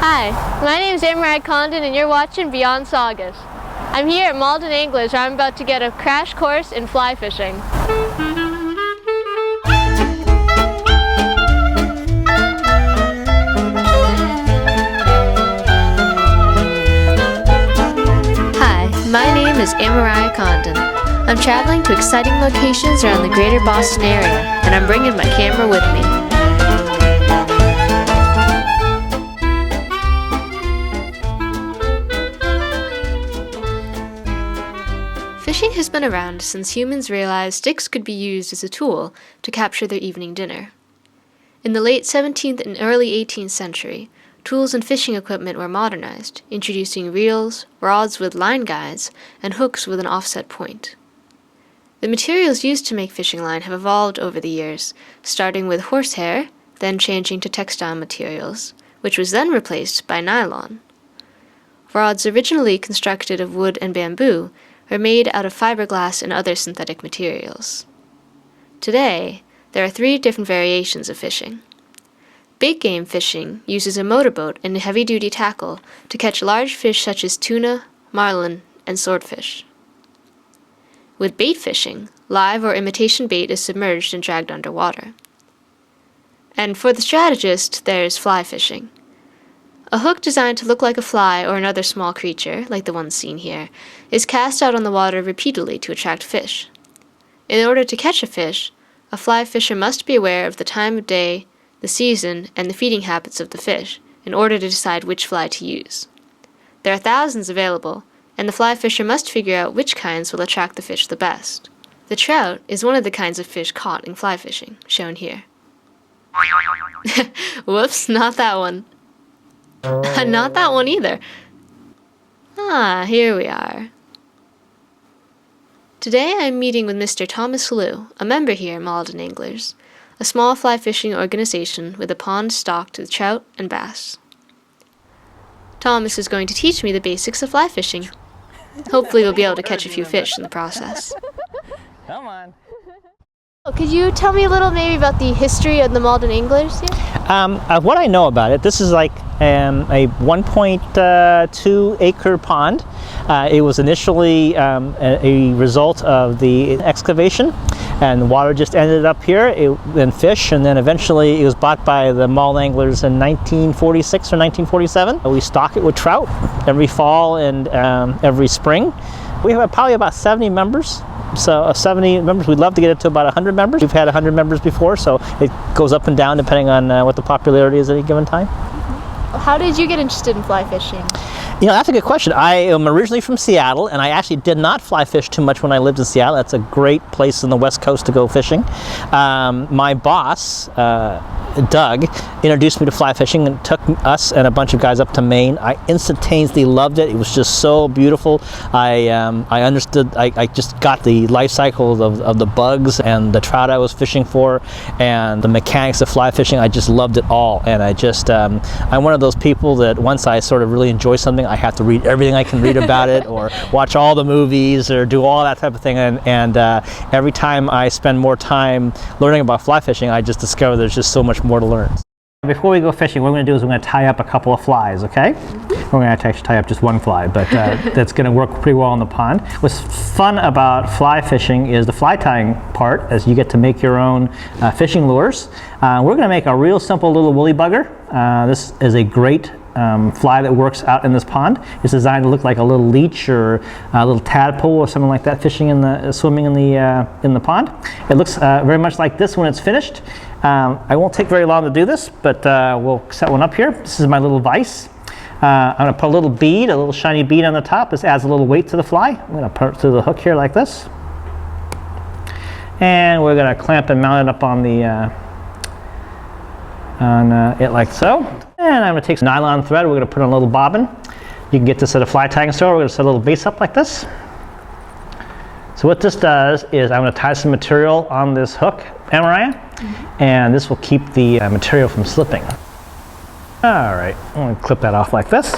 Hi, my name is Amariah Condon and you're watching Beyond Saugus. I'm here at Malden Anglers where I'm about to get a crash course in fly fishing. Hi, my name is Amariah Condon. I'm traveling to exciting locations around the greater Boston area and I'm bringing my camera with me. Fishing has been around since humans realized sticks could be used as a tool to capture their evening dinner. In the late 17th and early 18th century, tools and fishing equipment were modernized, introducing reels, rods with line guides, and hooks with an offset point. The materials used to make fishing line have evolved over the years, starting with horsehair, then changing to textile materials, which was then replaced by nylon. Rods originally constructed of wood and bamboo are made out of fiberglass and other synthetic materials. Today, there are 3 different variations of fishing. Big game fishing uses a motorboat and heavy-duty tackle to catch large fish such as tuna, marlin, and swordfish. With bait fishing, live or imitation bait is submerged and dragged underwater. And for the strategist, there's fly fishing. A hook designed to look like a fly or another small creature, like the one seen here, is cast out on the water repeatedly to attract fish. In order to catch a fish, a fly fisher must be aware of the time of day, the season, and the feeding habits of the fish in order to decide which fly to use. There are thousands available, and the fly fisher must figure out which kinds will attract the fish the best. The trout is one of the kinds of fish caught in fly fishing, shown here. Whoops, not that one. Not that one either. Ah, here we are. Today I'm meeting with Mr. Thomas Liu, a member here at Malden Anglers, a small fly fishing organization with a pond stocked with trout and bass. Thomas is going to teach me the basics of fly fishing. Hopefully we'll be able to catch a few fish in the process. Come on. Could you tell me a little maybe about the history of the Malden Anglers here? What I know about it, this is like a 1.2 acre pond. It was initially a result of the excavation, and the water just ended up here in fish, and then eventually it was bought by the Malden Anglers in 1946 or 1947. We stock it with trout every fall and every spring. We have probably about 70 members. So 70 members, we'd love to get it to about 100 members. We've had 100 members before, so it goes up and down depending on what the popularity is at any given time. How did you get interested in fly fishing? You know, that's a good question. I am originally from Seattle, and I actually did not fly fish too much when I lived in Seattle. That's a great place on the West Coast to go fishing. My boss, Doug, introduced me to fly fishing and took us and a bunch of guys up to Maine. I instantaneously loved it. It was just so beautiful. I understood, I just got the life cycle of the bugs and the trout I was fishing for and the mechanics of fly fishing. I just loved it all. And I'm one of those people that once I sort of really enjoy something, I have to read everything I can read about it or watch all the movies or do all that type of thing. And every time I spend more time learning about fly fishing, I just discover there's just so much more to learn. Before we go fishing, what we're going to do is we're going to tie up a couple of flies, okay? We're going to actually tie up just one fly, but that's going to work pretty well in the pond. What's fun about fly fishing is the fly tying part, as you get to make your own fishing lures. We're going to make a real simple little woolly bugger. This is a great fly that works out in this pond. It's designed to look like a little leech or a little tadpole or something like that swimming in the pond. It looks very much like this when it's finished. I won't take very long to do this, but we'll set one up here. This is my little vise. I'm going to put a little bead, a little shiny bead on the top. This adds a little weight to the fly. I'm going to put it through the hook here like this. And we're going to clamp and mount it up on it like so. And I'm going to take some nylon thread. We're going to put on a little bobbin. You can get this at a fly tying store. We're going to set a little base up like this. So what this does is I'm going to tie some material on this hook, Amariah, and this will keep the material from slipping. All right, I'm going to clip that off like this.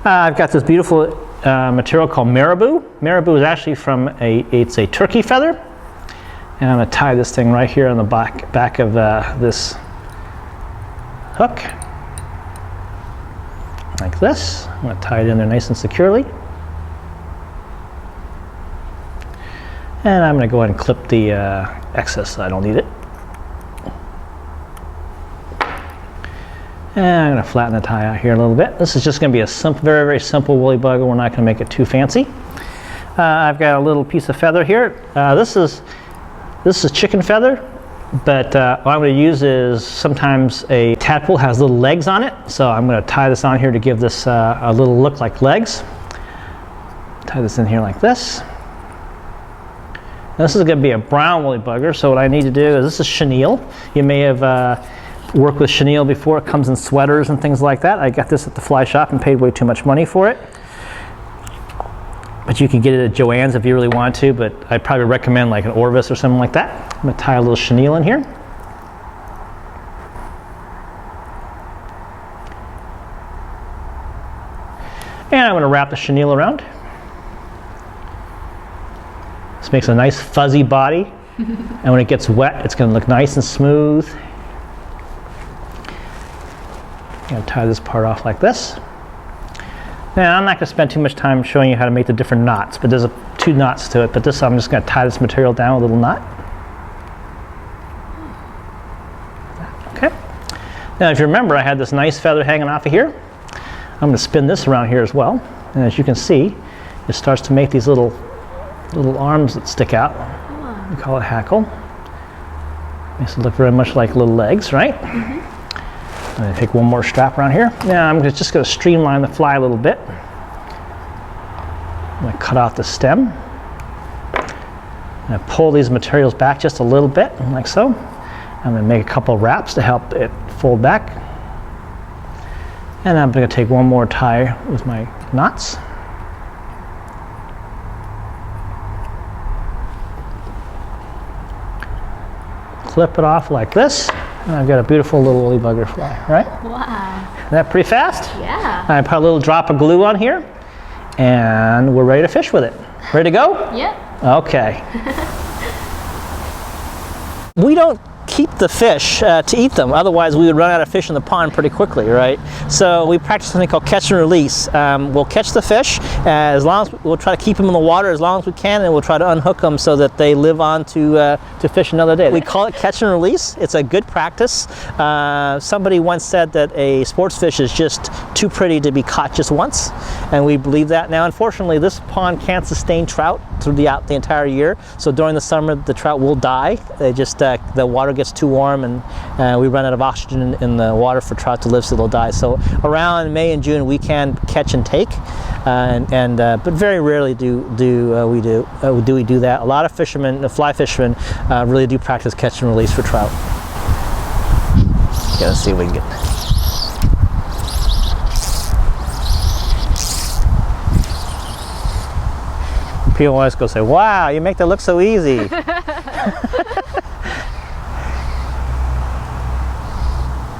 I've got this beautiful material called marabou. Marabou is actually from it's a turkey feather. And I'm going to tie this thing right here on the back of this hook. like this. I'm going to tie it in there nice and securely. And I'm going to go ahead and clip the excess so I don't need it. And I'm going to flatten the tie out here a little bit. This is just going to be a simple, very, very simple woolly bugger. We're not going to make it too fancy. I've got a little piece of feather here. This is chicken feather, but what I'm going to use is sometimes a tadpole has little legs on it. So I'm going to tie this on here to give this a little look like legs. Tie this in here like this. Now, this is going to be a brown woolly bugger, so what I need to do is, this is chenille. You may have worked with chenille before. It comes in sweaters and things like that. I got this at the fly shop and paid way too much money for it. But you can get it at Joann's if you really want to, but I'd probably recommend like an Orvis or something like that. I'm going to tie a little chenille in here. And I'm going to wrap the chenille around. This makes a nice fuzzy body. And when it gets wet, it's going to look nice and smooth. I'm going to tie this part off like this. Now, I'm not going to spend too much time showing you how to make the different knots, but there's two knots to it. But this, I'm just going to tie this material down with a little knot. Okay. Now, if you remember, I had this nice feather hanging off of here. I'm going to spin this around here as well. And as you can see, it starts to make these little arms that stick out. We call it hackle. Makes it look very much like little legs, right? Mm-hmm. I'm going to take one more strap around here. Now I'm just going to streamline the fly a little bit. I'm going to cut off the stem. I'm going to pull these materials back just a little bit, like so. I'm going to make a couple wraps to help it fold back. And I'm going to take one more tie with my knots. Clip it off like this. And I've got a beautiful little woolly bugger fly, right? Wow. Isn't that pretty fast? Yeah. I put a little drop of glue on here, and we're ready to fish with it. Ready to go? Yep. Okay. We don't keep the fish to eat them, otherwise we would run out of fish in the pond pretty quickly, right? So we practice something called catch and release. We'll catch the fish, as long as we'll try to keep them in the water as long as we can, and we'll try to unhook them so that they live on to fish another day. We call it catch and release. It's a good practice. Somebody once said that a sports fish is just too pretty to be caught just once, and we believe that. Now, unfortunately, this pond can't sustain trout throughout the entire year, so during the summer the trout will die. They just the water gets too warm, and we run out of oxygen in the water for trout to live, so they'll die. So around May and June we can catch and take, but very rarely do we do that. A lot of fishermen, the fly fishermen, really do practice catch and release for trout. Okay, let's see if we can get. People always go say, "Wow, you make that look so easy."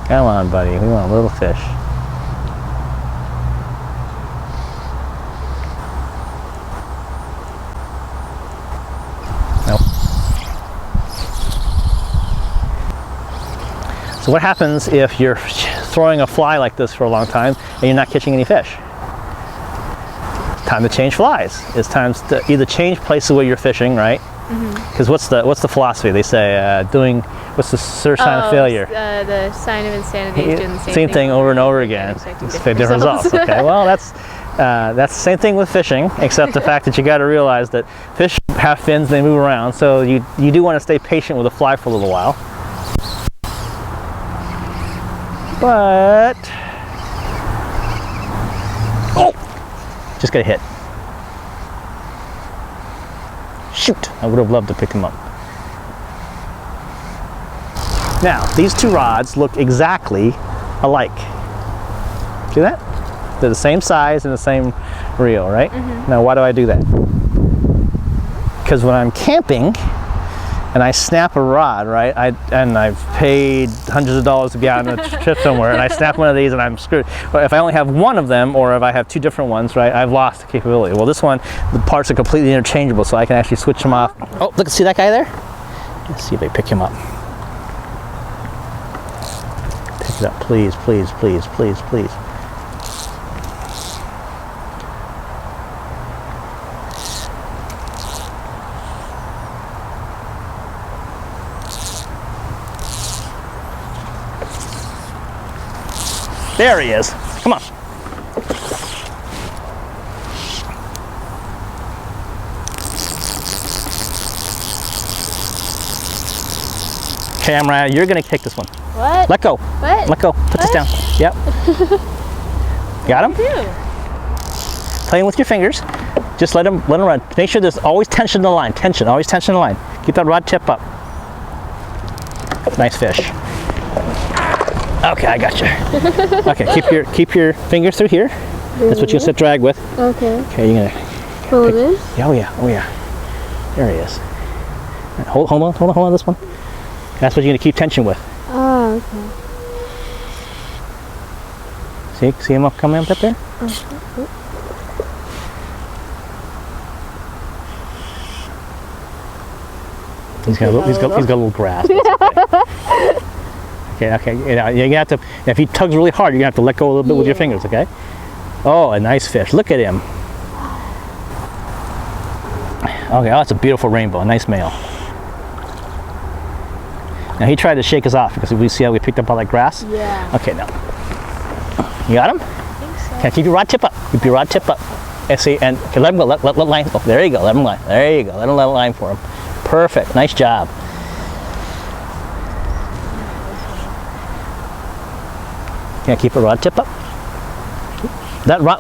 Come on, buddy. We want a little fish. Nope. So what happens if you're throwing a fly like this for a long time and you're not catching any fish? Time to change flies. It's time to either change places where you're fishing, right? Because what's the philosophy? They say what's the sure sign of failure? The sign of insanity is doing the same thing over and over again. Expect different results. Okay, well that's the same thing with fishing, except the fact that you got to realize that fish have fins, they move around, so you do want to stay patient with a fly for a little while. But just got hit. Shoot, I would have loved to pick him up. Now, these two rods look exactly alike. See that? They're the same size and the same reel, right? Now, why do I do that? Because when I'm camping and I snap a rod, right, and I've paid hundreds of dollars to be out on a trip somewhere, and I snap one of these and I'm screwed. But if I only have one of them, or if I have two different ones, right, I've lost the capability. Well, this one, the parts are completely interchangeable, so I can actually switch them off. Oh, look, see that guy there? Let's see if I pick him up. Pick it up, please, please, please, please, please. There he is. Come on. Okay, Amariah, you're gonna take this one. What? Let go. What? Let go. Put this down. Yep. Got him? Playing with your fingers. Just let him run. Make sure there's always tension in the line. Tension, always tension in the line. Keep that rod tip up. Nice fish. Okay, I got you. Okay, keep your fingers through here. That's what you'll set drag with. Okay. Okay, you're gonna Pull this? Yeah, oh yeah. There he is. Right, hold on this one. That's what you're gonna keep tension with. Oh, okay. See him coming up there? He's got a little grass. Okay. You have to. If he tugs really hard, you're gonna have to let go a little bit with your fingers. Okay. Oh, a nice fish. Look at him. Okay. Oh, that's a beautiful rainbow. A nice male. Now he tried to shake us off because we see how we picked up all that grass. Yeah. Okay. Now. You got him? I think so. Okay. Keep your rod tip up. Keep your rod tip up. And see, and okay, let him go. Let line. Oh, there you go. Let him line. There you go. Let him line for him. Perfect. Nice job. Yeah, keep a rod tip up.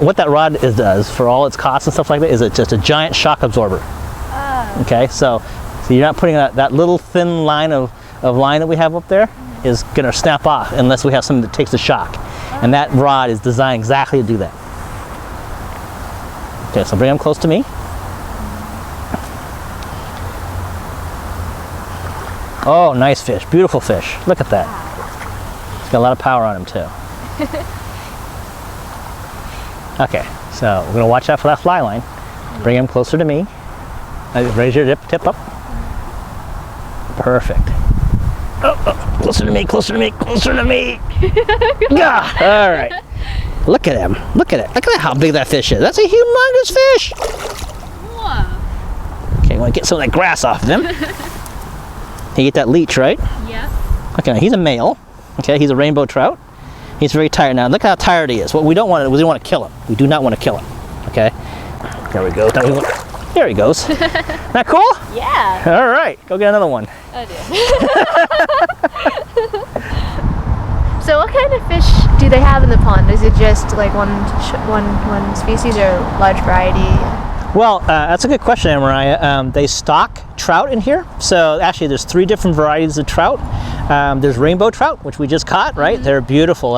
What that rod does for all its costs and stuff like that is it's just a giant shock absorber. Oh. Okay, so you're not putting that little thin line of line that we have up there is going to snap off unless we have something that takes the shock. And that rod is designed exactly to do that. Okay, so bring him close to me. Oh, nice fish. Beautiful fish. Look at that. He's got a lot of power on him too. Okay, so we're going to watch out for that fly line. Bring him closer to me. Raise your tip up. Perfect. Oh, closer to me, closer to me, closer to me. Yeah, all right. Look at him. Look at it. Look at how big that fish is. That's a humongous fish. Whoa. Okay, want to get some of that grass off of him. You get that leech, right? Yeah. Okay, now he's a male. Okay, he's a rainbow trout. He's very tired now. Look how tired he is. What we don't want is we want to kill him. We do not want to kill him. Okay. There we go. There he goes. That cool? Yeah. All right, go get another one. Oh dear. So what kind of fish do they have in the pond? Is it just like one species or large variety? Well, that's a good question, Amariah. They stock trout in here. So actually there's 3 different varieties of trout. There's rainbow trout, which we just caught, right? Mm-hmm. They're beautiful.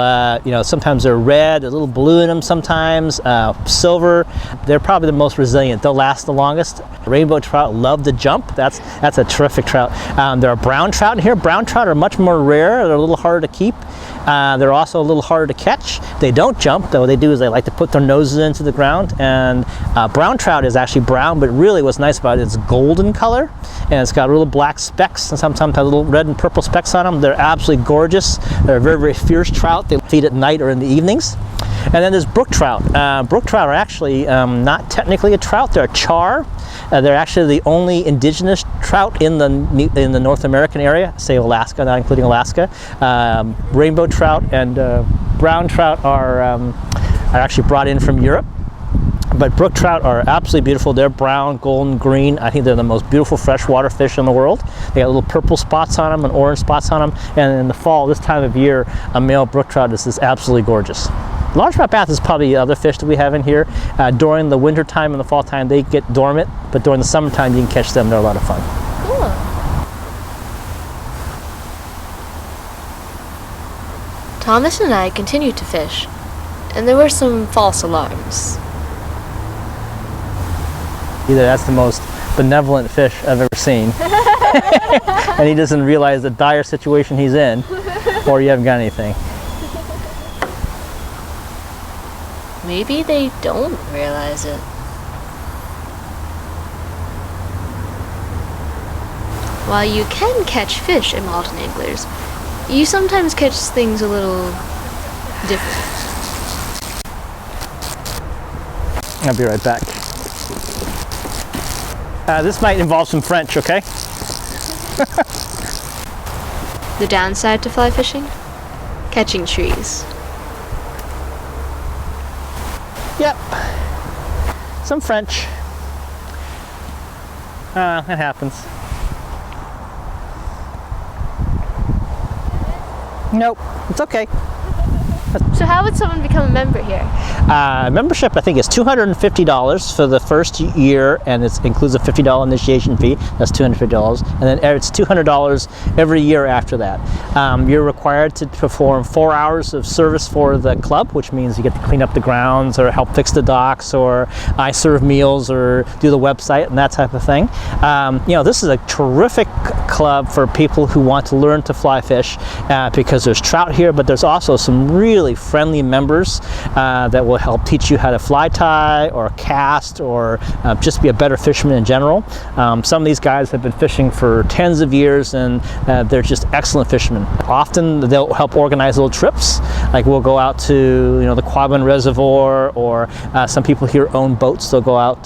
Sometimes they're red, a little blue in them sometimes, silver. They're probably the most resilient. They'll last the longest. Rainbow trout love to jump. That's a terrific trout. There are brown trout in here. Brown trout are much more rare. They're a little harder to keep. They're also a little harder to catch. They don't jump, though. What they do is they like to put their noses into the ground. And brown trout is actually brown, but really what's nice about it is it's golden color, and it's got little black specks and sometimes little red and purple specks on them. They're absolutely gorgeous. They're a very, very fierce trout. They feed at night or in the evenings. And then there's brook trout. Brook trout are actually not technically a trout. They're a char. They're actually the only indigenous trout in the North American area, say Alaska, not including Alaska. Rainbow trout and brown trout are actually brought in from Europe. But brook trout are absolutely beautiful. They're brown, golden, green. I think they're the most beautiful freshwater fish in the world. They got little purple spots on them and orange spots on them. And in the fall, this time of year, a male brook trout is absolutely gorgeous. Largemouth bass is probably the other fish that we have in here. During the winter time and the fall time, they get dormant. But during the summertime, you can catch them. They're a lot of fun. Cool. Thomas and I continued to fish, and there were some false alarms. Either that's the most benevolent fish I've ever seen, and he doesn't realize the dire situation he's in, or you haven't got anything. Maybe they don't realize it. While you can catch fish in Malden Anglers, you sometimes catch things a little different. I'll be right back. This might involve some French, okay? The downside to fly fishing? Catching trees. Yep. Some French. It happens. Nope, it's okay. So how would someone become a member here? Membership, I think, is $250 for the first year, and it includes a $50 initiation fee. That's $250, and then it's $200 every year after that. You're required to perform 4 hours of service for the club, which means you get to clean up the grounds, or help fix the docks, or I serve meals, or do the website, and that type of thing. You know, this is a terrific club for people who want to learn to fly fish, because there's trout here, but there's also some really friendly members that will help teach you how to fly tie or cast, or just be a better fisherman in general. Some of these guys have been fishing for tens of years, and they're just excellent fishermen. Often they'll help organize little trips, like we'll go out to, you know, the Quabbin Reservoir, or some people here own boats. They'll go out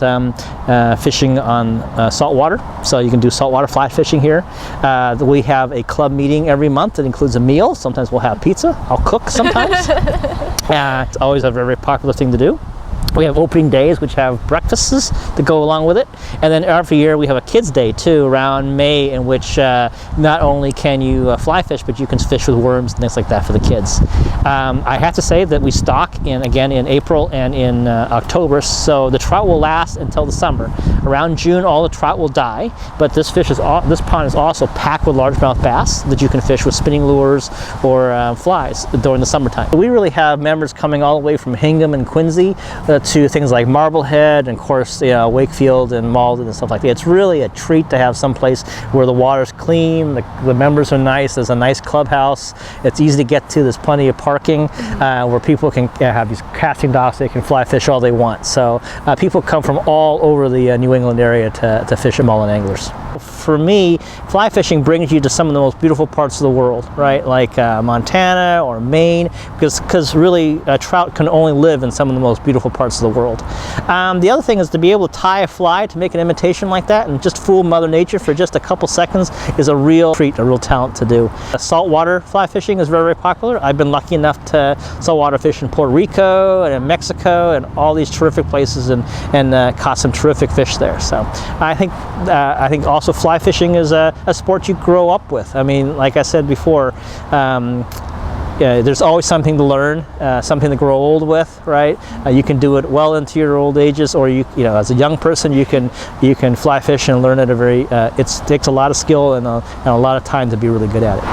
fishing on saltwater, so you can do saltwater fly fishing here. We have a club meeting every month that includes a meal. Sometimes we'll have pizza. I'll cook sometimes. It's always a very popular thing to do. We have opening days, which have breakfasts to go along with it. And then every year we have a kids' day too, around May, in which not only can you fly fish, but you can fish with worms and things like that for the kids. I have to say that we stock again in April and in October, so the trout will last until the summer. Around June, all the trout will die, but this pond is also packed with largemouth bass that you can fish with spinning lures or flies during the summertime. We really have members coming all the way from Hingham and Quincy to things like Marblehead, and of course, you know, Wakefield and Malden and stuff like that. It's really a treat to have some place where the water's clean, the members are nice, there's a nice clubhouse, it's easy to get to, there's plenty of parking where people can have these casting docks, they can fly fish all they want. So people come from all over the New England area to fish at Malden Anglers. For me, fly fishing brings you to some of the most beautiful parts of the world, right? Like Montana or Maine, because really trout can only live in some of the most beautiful parts of the world. The other thing is to be able to tie a fly to make an imitation like that and just fool Mother Nature for just a couple seconds is a real treat, a real talent to do. Saltwater fly fishing is very, very popular. I've been lucky enough to saltwater fish in Puerto Rico and in Mexico and all these terrific places, and caught some terrific fish there. So I think also fly fishing is a sport you grow up with. I mean, like I said before, yeah, there's always something to learn, something to grow old with, right? You can do it well into your old ages, or you know, as a young person, you can fly fish and learn at a very. It takes a lot of skill and a lot of time to be really good at it.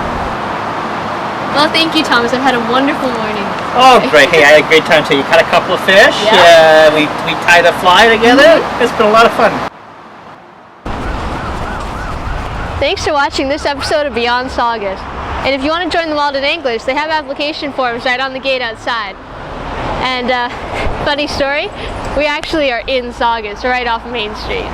Well, thank you, Thomas. I've had a wonderful morning. Oh, great! Hey, I had a great time too. You caught a couple of fish. Yeah. We tied a fly together. It's been a lot of fun. Thanks for watching this episode of Beyond Saugus. And if you want to join the Malden Anglers, they have application forms right on the gate outside. And funny story, we actually are in Saugus, right off Main Street.